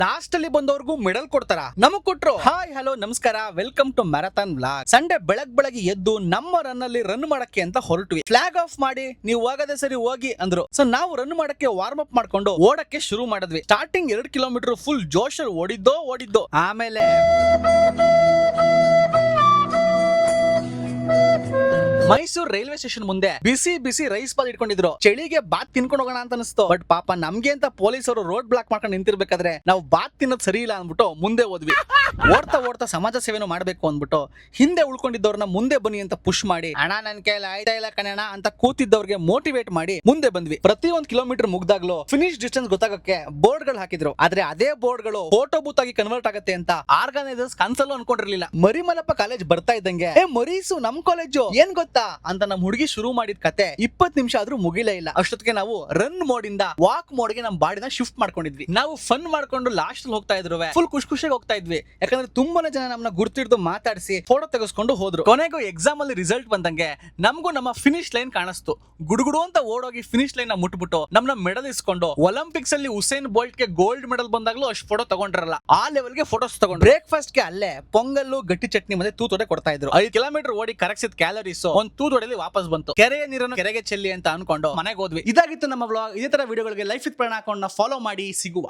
Last ಅಲ್ಲಿ ಬಂದವ್ರಿಗೂ medal ಕೊಡ್ತಾರ, ನಮಗ್ ಕೊಟ್ರು. ಹಾಯ್ ಹಲೋ ನಮಸ್ಕಾರ, welcome to marathon vlog. Sunday ಬೆಳಗ್ಗೆ ಎದ್ದು ನಮ್ಮ ರನ್ ಅಲ್ಲಿ ರನ್ ಮಾಡಕ್ಕೆ ಅಂತ ಹೊರಟ್ವಿ. ಫ್ಲಾಗ್ ಆಫ್ ಮಾಡಿ ನೀವು ಹೋಗದೆ ಸರಿ ಹೋಗಿ ಅಂದ್ರು. ಸೊ ನಾವು ರನ್ ಮಾಡಕ್ಕೆ ವಾರ್ಮ್ ಅಪ್ ಮಾಡ್ಕೊಂಡು ಓಡಕ್ಕೆ ಶುರು ಮಾಡಿದ್ವಿ. ಸ್ಟಾರ್ಟಿಂಗ್ 2 ಕಿಲೋಮೀಟರ್ ಫುಲ್ ಜೋಶಲ್ಲಿ ಓಡಿದ್ದೋ. ಆಮೇಲೆ ಮೈಸೂರು ರೈಲ್ವೆ ಸ್ಟೇಷನ್ ಮುಂದೆ ಬಿಸಿ ರೈಸ್ ಬಾಲ್ ಇಟ್ಕೊಂಡಿದ್ರು. ಚಳಿಗೆ ಬಾತ್ ತಿನ್ಕೊಂಡು ಹೋಗೋಣ ಅಂತ ಅನಿಸ್ತು. ಬಟ್ ಪಾಪ ನಮ್ಗೆ ಅಂತ ಪೊಲೀಸರು ರೋಡ್ ಬ್ಲಾಕ್ ಮಾಡ್ಕೊಂಡು ನಿಂತಿರ್ಬೇಕಾದ್ರೆ ನಾವು ಬಾತ್ ತಿನ್ನೋದು ಸರಿ ಇಲ್ಲ ಅಂದ್ಬಿಟ್ಟು ಮುಂದೆ ಹೋದ್ವಿ. ಓಡ್ತಾ ಸಮಾಜ ಸೇವೆನೂ ಮಾಡ್ಬೇಕು ಅಂದ್ಬಿಟ್ಟು ಹಿಂದೆ ಉಳ್ಕೊಂಡಿದ್ದವ್ರನ್ನ ಮುಂದೆ ಬನ್ನಿ ಅಂತ ಪುಷ್ ಮಾಡಿ, ಅಣ್ಣ ನನ್ ಕೈಯಲ್ಲಿ ಆಯ್ತಾ ಇಲ್ಲ ಕಣಣ್ಣ ಅಂತ ಕೂತಿದ್ದವ್ರಿಗೆ ಮೋಟಿವೇಟ್ ಮಾಡಿ ಮುಂದೆ ಬಂದ್ವಿ. ಪ್ರತಿ 1 ಕಿಲೋಮೀಟರ್ ಮುಗ್ದಾಗ್ಲೂ ಫಿನಿಶ್ ಡಿಸ್ಟೆನ್ಸ್ ಗೊತ್ತಾಗಕ್ಕೆ ಬೋರ್ಡ್ ಗಳು ಹಾಕಿದ್ರು. ಆದ್ರೆ ಅದೇ ಬೋರ್ಡ್ ಗಳು ಫೋಟೋ ಬೂತ್ ಆಗಿ ಕನ್ವರ್ಟ್ ಆಗತ್ತೆ ಅಂತ ಆರ್ಗನೈಸರ್ಸ್ ಕನ್ಸಲ್ಲೂ ಅನ್ಕೊಂಡಿರ್ಲಿಲ್ಲ. ಮರಿಮಲಪ್ಪ ಕಾಲೇಜ್ ಬರ್ತಾ ಇದ್ದಂಗೆ ಮರೀಸು ನಮ್ ಕಾಲೇಜು ಏನ್ ಗೊತ್ತಾ ಅಂತ ನಮ್ ಹುಡುಗಿ ಶುರು ಮಾಡಿದ ಕತೆ 20 ನಿಮಿಷ ಆದ್ರೂ ಮುಗಿಲೇ ಇಲ್ಲ. ಅಷ್ಟೊತ್ತಿಗೆ ನಾವು ರನ್ ಮೋಡ್ ಇಂದ ವಾಕ್ ಮೋಡ್ ಗೆ ನಮ್ ಬಾಡಿನ ಶಿಫ್ಟ್ ಮಾಡ್ಕೊಂಡಿದ್ವಿ. ನಾವು ಫನ್ ಮಾಡ್ಕೊಂಡು ಲಾಸ್ಟ್ ಅಲ್ಲಿ ಹೋಗ್ತಾ ಇದ್ರು, ಫುಲ್ ಖುಷಿಯಾಗಿ ಹೋಗ್ತಾ ಇದ್ವಿ. ಯಾಕಂದ್ರೆ ತುಂಬಾನೇ ಜನ ನಮ್ಮನ್ನ ಗುರ್ತಿಡ್ದು ಮಾತಾಡಿಸಿ ಫೋಟೋ ತೆಗೆಸ್ಕೊಂಡು ಹೋದ್ರು. ಕೊನೆಗೂ ಎಕ್ಸಾಮ್ ಅಲ್ಲಿ ರಿಸಲ್ಟ್ ಬಂದಂಗೆ ನಮಗೂ ನಮ್ಮ ಫಿನಿಶ್ ಲೈನ್ ಕಾಣಿಸ್ತು. ಗುಡುಗುಡು ಅಂತ ಓಡೋಗಿ ಫಿನಿಶ್ ಲೈನ್ ನ ಮುಟ್ಬಿಟ್ಟು ನಮ್ನ ಮೆಡಲ್ ಇಸ್ಕೊಂಡು, ಒಲಿಂಪಿಕ್ಸ್ ಅಲ್ಲಿ ಉಸೇನ್ ಬೋಲ್ಟ್ ಗೆ ಗೋಲ್ಡ್ ಮೆಡಲ್ ಬಂದಾಗ್ಲೂ ಅಷ್ಟು ಫೋಟೋ ತಗೊಂಡ್ರಲ್ಲ, ಆ ಲೆವೆಲ್ ಗೆ ಫೋಟೋಸ್ ತಗೊಂಡು ಬ್ರೇಕ್ಫಾಸ್ಟ್ ಗೆ ಅಲ್ಲೇ ಪೊಂಗಲ್ಲು ಗಟ್ಟಿ ಚಟ್ನಿ ಮತ್ತೆ ತೂತೊಡೆ ಕೊಡ್ತಾ ಇದ್ರು. 5 ಕಿಲೋಮೀಟರ್ ಓಡಿ ಕರಗಿಸಿದ ಕ್ಯಾಲರೀಸ್ ಒಂದ್ ತೂತೊಡೆಲಿ ವಾಪಸ್ ಬಂತು. ಕೆರೆಯ ನೀರನ್ನು ಕೆರೆಗೆ ಚೆಲ್ಲಿ ಅಂತ ಅನ್ಕೊಂಡು ಮನೆಗೆ ಹೋದ್ವಿ. ಇದಾಗಿತ್ತು ನಮ್ಮ ವ್ಲಾಗ್. ಇದೇ ತರ ವಿಡಿಯೋಗಳಿಗೆ ಲೈಫ್ ವಿತ್ ಪ್ರೇರಣಾ ಅಕೌಂಟ್ ನ ಫಾಲೋ ಮಾಡಿ. ಸಿಗುವ.